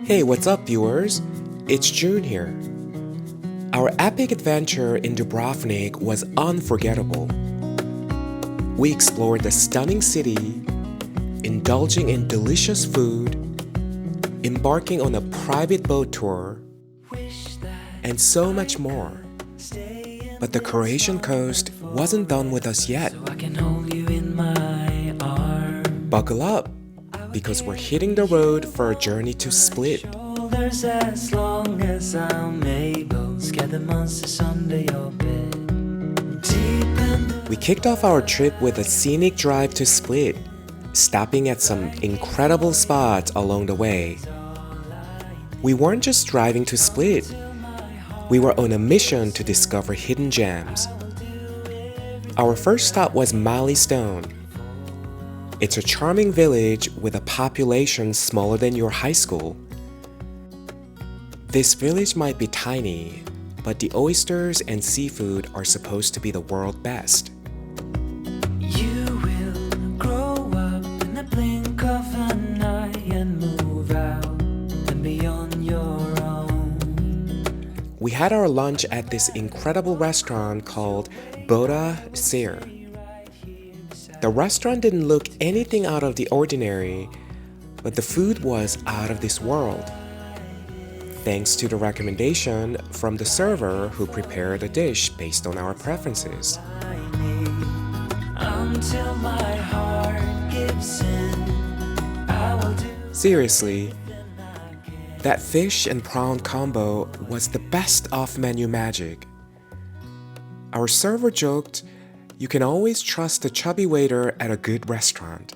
Hey, what's up, viewers? It's June here. Our epic adventure in Dubrovnik was unforgettable. We explored the stunning city, indulging in delicious food, embarking on a private boat tour, and so much more. But the Croatian coast wasn't done with us yet. Buckle up, because we're hitting the road for a journey to Split. As long as I'm able, scare the monsters under your bed. We kicked off our trip with a scenic drive to Split, stopping at some incredible spots along the way. We weren't just driving to Split. We were on a mission to discover hidden gems. Our first stop was Mali Ston. It's a charming village with a population smaller than your high school. This village might be tiny, but the oysters and seafood are supposed to be the world's best. You will grow up in the blink of an eye and move out and be on your own. We had our lunch at this incredible restaurant called Bar Sistema. The restaurant didn't look anything out of the ordinary, but the food was out of this world. Thanks to the recommendation from the server who prepared a dish based on our preferences. Until my heart gives in, I will do. Seriously, that fish and prawn combo was the best off-menu magic. Our server joked, "You can always trust a chubby waiter at a good restaurant."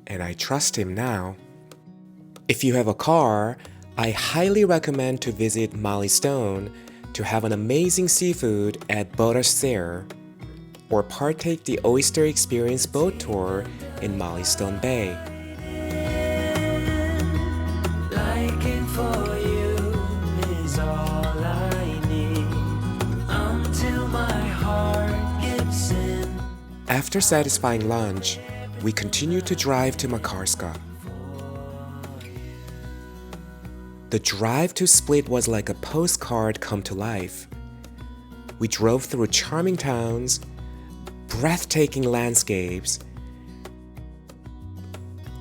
And I trust him now. If you have a car, I highly recommend to visit Mali Ston to have an amazing seafood at Bar Sistema, or partake the Oyster Experience boat tour in Mali Ston Bay. Liking for you is all I need until my heart gives in. After satisfying lunch, we continued to drive to Makarska. The drive to Split was like a postcard come to life. We drove through charming towns, breathtaking landscapes.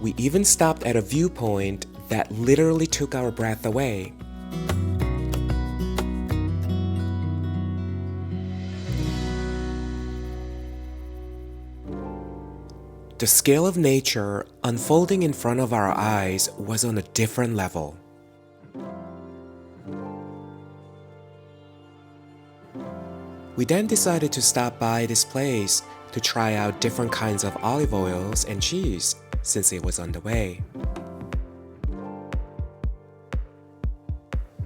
We even stopped at a viewpoint that literally took our breath away. The scale of nature unfolding in front of our eyes was on a different level. We then decided to stop by this place to try out different kinds of olive oils and cheese since it was on the way.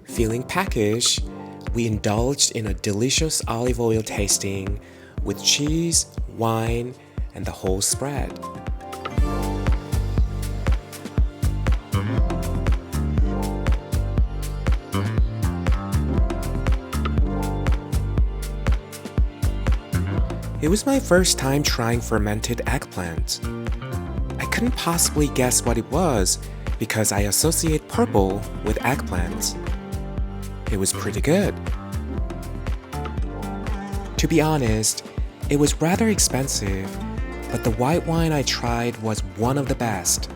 Feeling peckish, we indulged in a delicious olive oil tasting with cheese, wine, and the whole spread. It was my first time trying fermented eggplant. I couldn't possibly guess what it was because I associate purple with eggplants. It was pretty good. To be honest, it was rather expensive, but the white wine I tried was one of the best.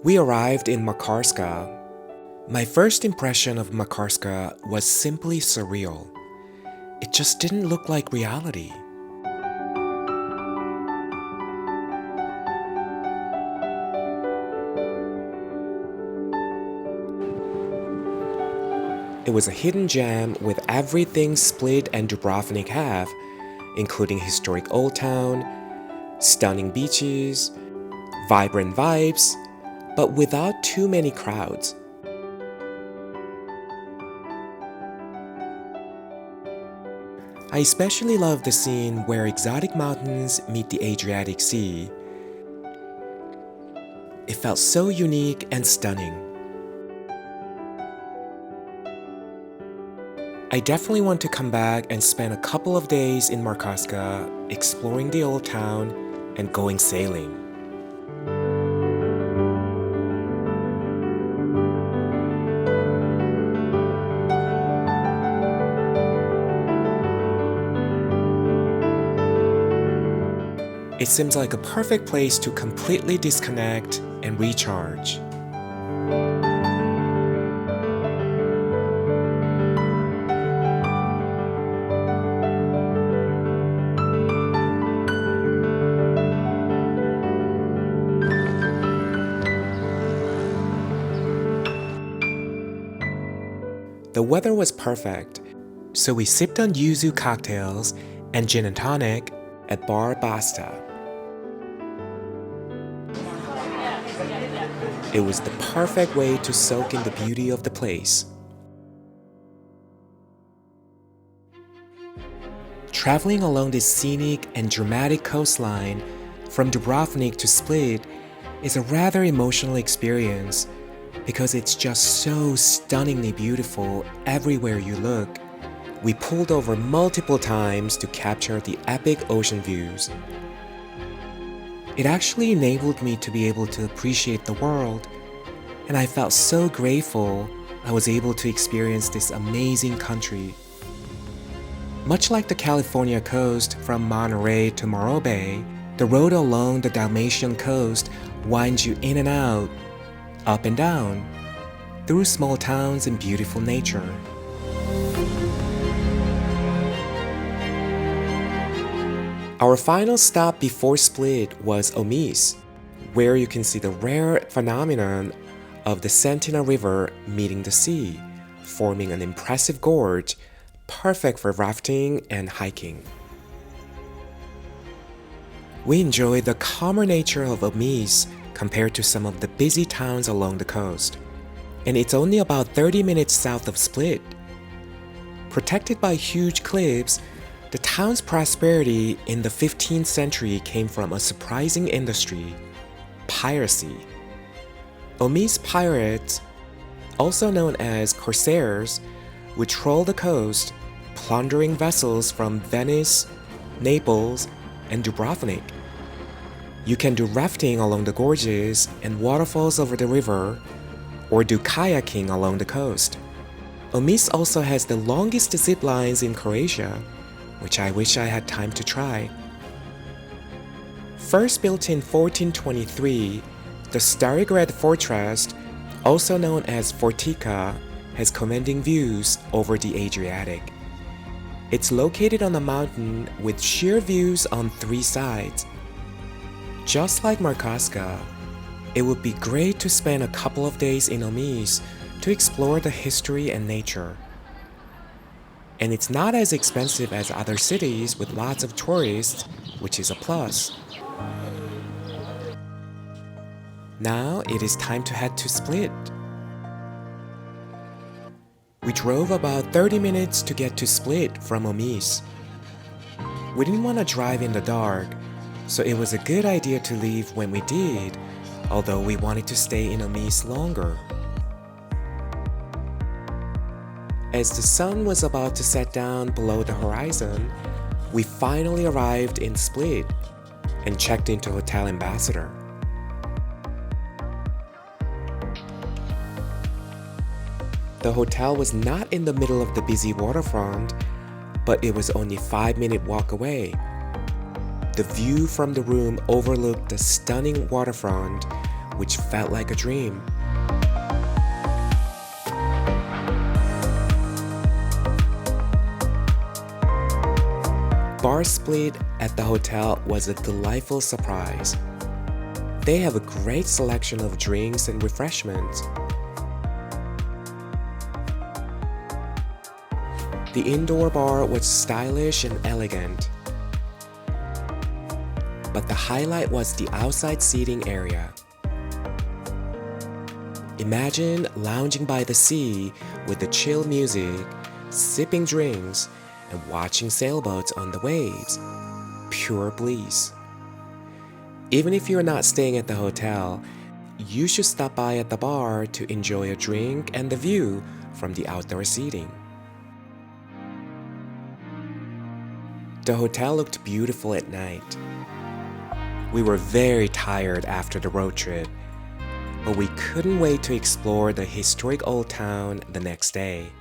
We arrived in Makarska. My first impression of Makarska was simply surreal. It just didn't look like reality. It was a hidden gem with everything Split and Dubrovnik have, including historic old town, stunning beaches, vibrant vibes, but without too many crowds. I especially love the scene where exotic mountains meet the Adriatic Sea. It felt so unique and stunning. I definitely want to come back and spend a couple of days in Makarska, exploring the old town and going sailing. It seems like a perfect place to completely disconnect and recharge. The weather was perfect, so we sipped on yuzu cocktails and gin and tonic at Bar Sistema. It was the perfect way to soak in the beauty of the place. Traveling along this scenic and dramatic coastline from Dubrovnik to Split is a rather emotional experience because it's just so stunningly beautiful everywhere you look. We pulled over multiple times to capture the epic ocean views. It actually enabled me to be able to appreciate the world, and I felt so grateful I was able to experience this amazing country. Much like the California coast from Monterey to Morro Bay, the road along the Dalmatian coast winds you in and out, up and down, through small towns and beautiful nature. Our final stop before Split was Omis, where you can see the rare phenomenon of the Sentina River meeting the sea, forming an impressive gorge, perfect for rafting and hiking. We enjoyed the calmer nature of Omis compared to some of the busy towns along the coast, and it's only about 30 minutes south of Split. Protected by huge cliffs, the town's prosperity in the 15th century came from a surprising industry: piracy. Omis pirates, also known as corsairs, would troll the coast, plundering vessels from Venice, Naples, and Dubrovnik. You can do rafting along the gorges and waterfalls over the river, or do kayaking along the coast. Omis also has the longest zip lines in Croatia, which I wish I had time to try. First built in 1423, the Starigrad Fortress, also known as Fortica, has commanding views over the Adriatic. It's located on a mountain with sheer views on 3 sides. Just like Makarska, it would be great to spend a couple of days in Omis to explore the history and nature. And it's not as expensive as other cities with lots of tourists, which is a plus. Now it is time to head to Split. We drove about 30 minutes to get to Split from Omis. We didn't want to drive in the dark, so it was a good idea to leave when we did, although we wanted to stay in Omis longer. As the sun was about to set down below the horizon, we finally arrived in Split and checked into Hotel Ambassador. The hotel was not in the middle of the busy waterfront, but it was only a 5-minute walk away. The view from the room overlooked the stunning waterfront, which felt like a dream. Bar Split at the hotel was a delightful surprise. They have a great selection of drinks and refreshments. The indoor bar was stylish and elegant, but the highlight was the outside seating area. Imagine lounging by the sea with the chill music, sipping drinks, and watching sailboats on the waves. Pure bliss. Even if you're not staying at the hotel, you should stop by at the bar to enjoy a drink and the view from the outdoor seating. The hotel looked beautiful at night. We were very tired after the road trip, but we couldn't wait to explore the historic old town the next day.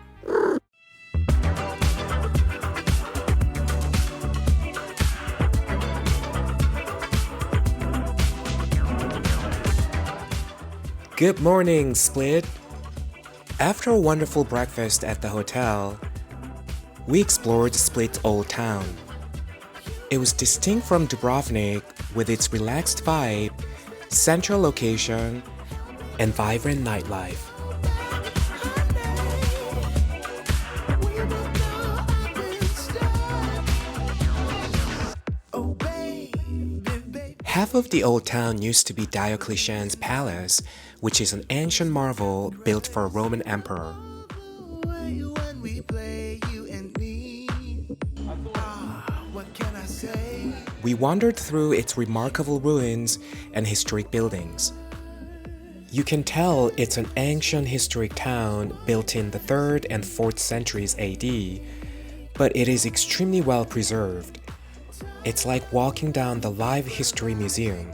Good morning, Split! After a wonderful breakfast at the hotel, we explored Split's old town. It was distinct from Dubrovnik with its relaxed vibe, central location, and vibrant nightlife. Half of the old town used to be Diocletian's palace, which is an ancient marvel built for a Roman emperor. We wandered through its remarkable ruins and historic buildings. You can tell it's an ancient historic town built in the 3rd and 4th centuries AD, but it is extremely well preserved. It's like walking down the live history museum.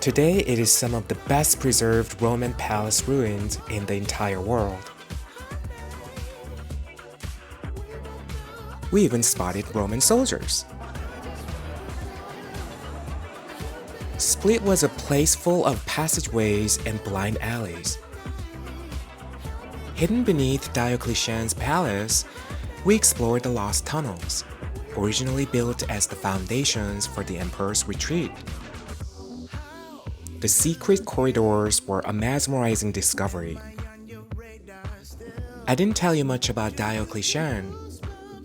Today, it is some of the best preserved Roman palace ruins in the entire world. We even spotted Roman soldiers. Split was a place full of passageways and blind alleys. Hidden beneath Diocletian's palace, we explored the lost tunnels, originally built as the foundations for the emperor's retreat. The secret corridors were a mesmerizing discovery. I didn't tell you much about Diocletian.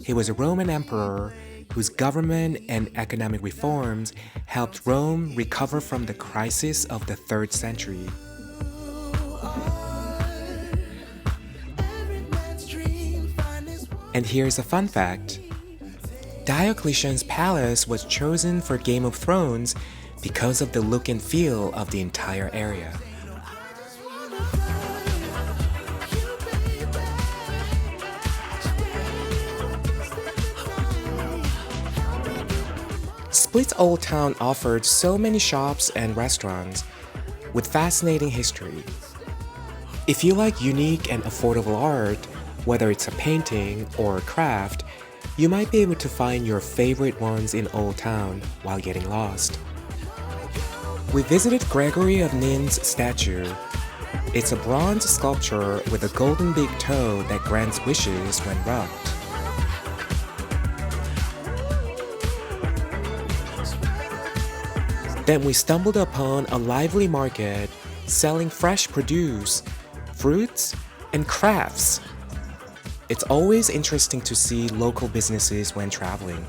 He was a Roman emperor whose government and economic reforms helped Rome recover from the crisis of the 3rd century. And here's a fun fact. Diocletian's palace was chosen for Game of Thrones because of the look and feel of the entire area. Split's old town offered so many shops and restaurants with fascinating history. If you like unique and affordable art, whether it's a painting or a craft, you might be able to find your favorite ones in Old Town while getting lost. We visited Gregory of Nyn's statue. It's a bronze sculpture with a golden big toe that grants wishes when rubbed. Then we stumbled upon a lively market selling fresh produce, fruits, and crafts. It's always interesting to see local businesses when traveling.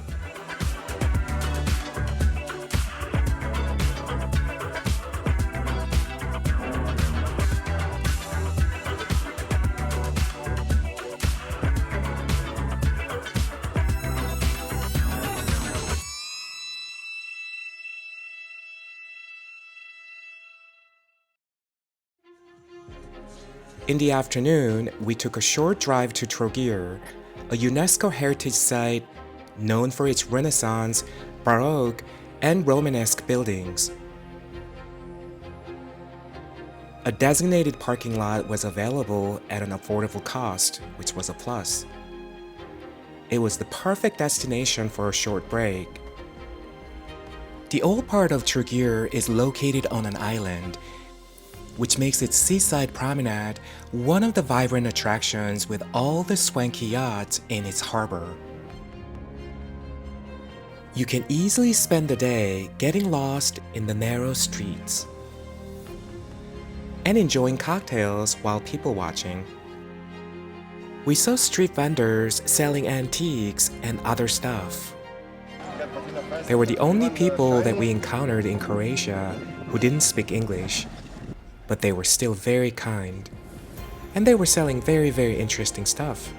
In the afternoon, we took a short drive to Trogir, a UNESCO heritage site known for its Renaissance, Baroque, and Romanesque buildings. A designated parking lot was available at an affordable cost, which was a plus. It was the perfect destination for a short break. The old part of Trogir is located on an island, which makes its seaside promenade one of the vibrant attractions with all the swanky yachts in its harbor. You can easily spend the day getting lost in the narrow streets and enjoying cocktails while people watching. We saw street vendors selling antiques and other stuff. They were the only people that we encountered in Croatia who didn't speak English, but they were still very kind. And they were selling very, very interesting stuff.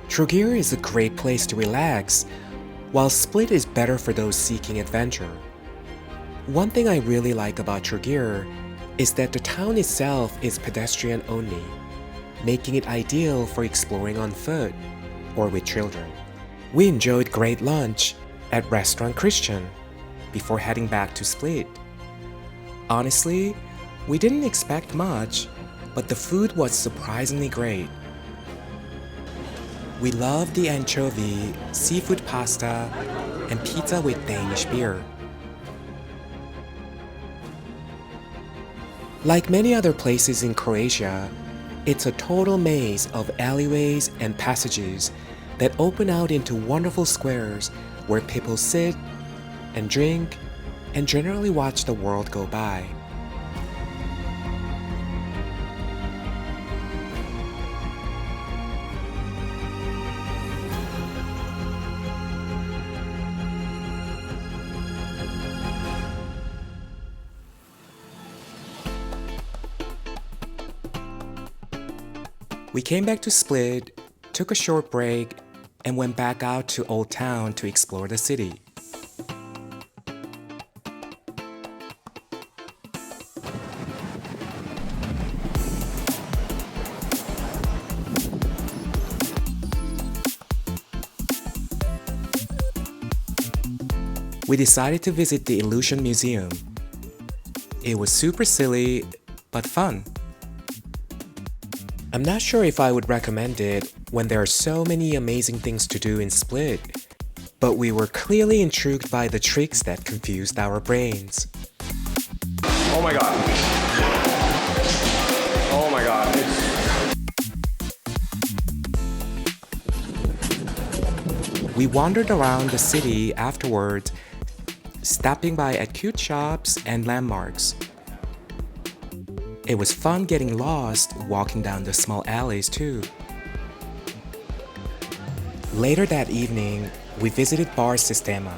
Trogir is a great place to relax, while Split is better for those seeking adventure. One thing I really like about Trogir is that the town itself is pedestrian only, making it ideal for exploring on foot or with children. We enjoyed great lunch at Restaurant Christian before heading back to Split. Honestly, we didn't expect much, but the food was surprisingly great. We loved the anchovy, seafood pasta, and pizza with Danish beer. Like many other places in Croatia, it's a total maze of alleyways and passages that open out into wonderful squares where people sit and drink and generally watch the world go by. We came back to Split, took a short break, and went back out to Old Town to explore the city. We decided to visit the Illusion Museum. It was super silly, but fun. I'm not sure if I would recommend it when there are so many amazing things to do in Split, but we were clearly intrigued by the tricks that confused our brains. Oh my god. Oh my god. We wandered around the city afterwards, stopping by at cute shops and landmarks. It was fun getting lost walking down the small alleys too. Later that evening, we visited Bar Sistema.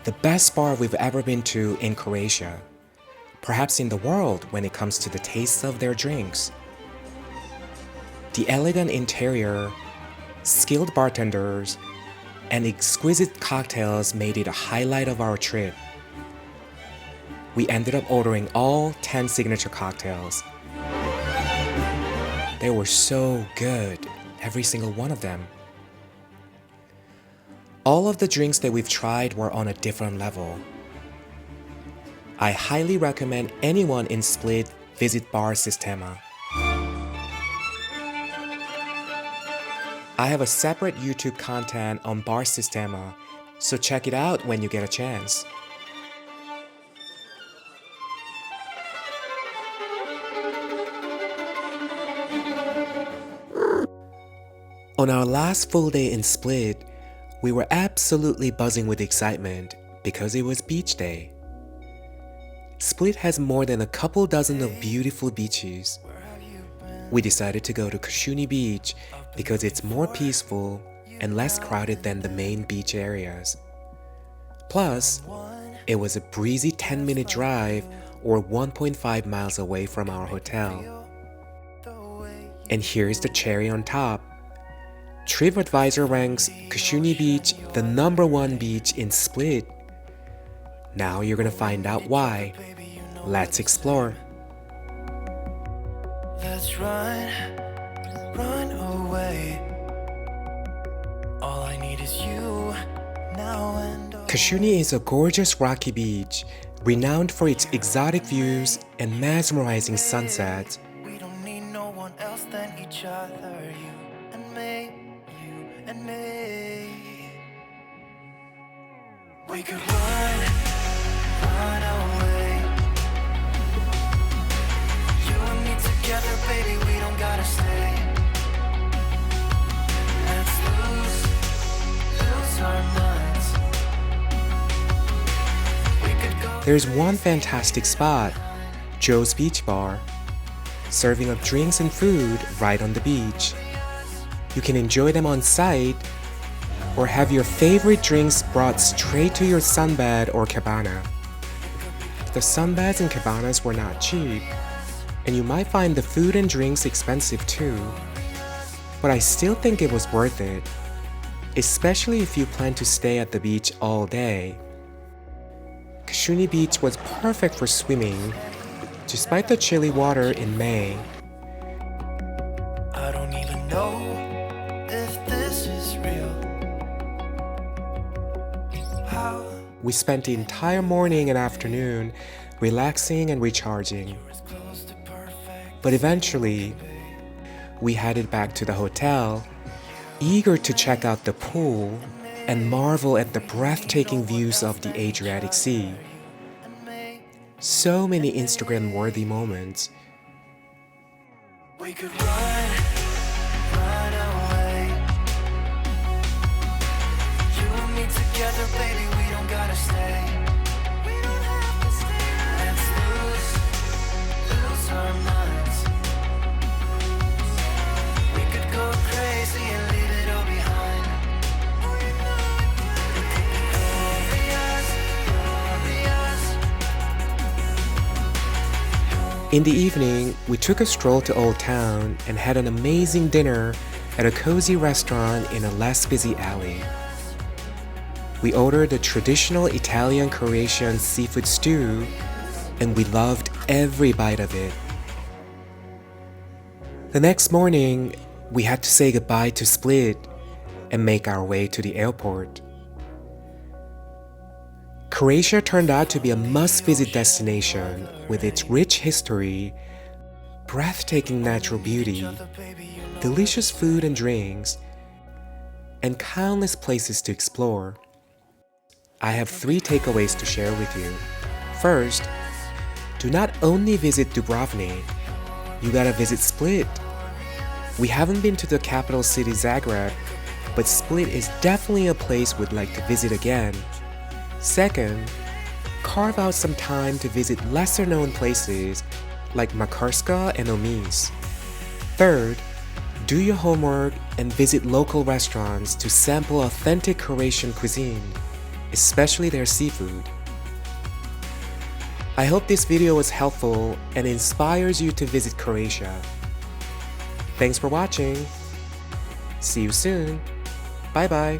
The best bar we've ever been to in Croatia, perhaps in the world when it comes to the taste of their drinks. The elegant interior, skilled bartenders, and exquisite cocktails made it a highlight of our trip. We ended up ordering all 10 signature cocktails. They were so good, every single one of them. All of the drinks that we've tried were on a different level. I highly recommend anyone in Split visit Bar Sistema. I have a separate YouTube content on Bar Sistema, so check it out when you get a chance. On our last full day in Split, we were absolutely buzzing with excitement because it was beach day. Split has more than a couple dozen of beautiful beaches. We decided to go to Kasjuni Beach because it's more peaceful and less crowded than the main beach areas. Plus, it was a breezy 10-minute drive or 1.5 miles away from our hotel. And here's the cherry on top. TripAdvisor ranks Kasjuni Beach the #1 beach in Split. Now you're gonna find out why. Let's explore. Let's run away. All I need is you now and Kasjuni is a gorgeous rocky beach, renowned for its exotic views and mesmerizing sunsets. we don't need no one else than each other. You and me, you and me. We could run away. You and me together, baby, we don't gotta stay. Let's lose our minds. We could go. There's one fantastic spot, Joe's Beach Bar, serving up drinks and food right on the beach. You can enjoy them on site or have your favorite drinks brought straight to your sunbed or cabana. The sunbeds and cabanas were not cheap, and you might find the food and drinks expensive too. But I still think it was worth it, especially if you plan to stay at the beach all day. Kasjuni Beach was perfect for swimming, despite the chilly water in May. I don't even know if this is real. How We spent the entire morning and afternoon relaxing and recharging. it's close to perfect. But eventually, we headed back to the hotel, eager to check out the pool and marvel at the breathtaking views of the Adriatic Sea. So many Instagram-worthy moments. We could run away. You and me together, baby, we don't gotta stay. We don't have to stay. Let's lose our minds. We could go crazy and leave it all behind. It could be glorious, glorious. In the evening, we took a stroll to Old Town and had an amazing dinner at a cozy restaurant in a less busy alley. We ordered a traditional Italian-Croatian seafood stew, and we loved every bite of it. The next morning, we had to say goodbye to Split and make our way to the airport. Croatia turned out to be a must-visit destination with its rich history, breathtaking natural beauty, delicious food and drinks, and countless places to explore. I have 3 takeaways to share with you. First, do not only visit Dubrovnik, you gotta visit Split. We haven't been to the capital city Zagreb, but Split is definitely a place we'd like to visit again. Second, carve out some time to visit lesser-known places like Makarska and Omis. Third, do your homework and visit local restaurants to sample authentic Croatian cuisine, especially their seafood. I hope this video was helpful and inspires you to visit Croatia. Thanks for watching. See you soon. Bye bye.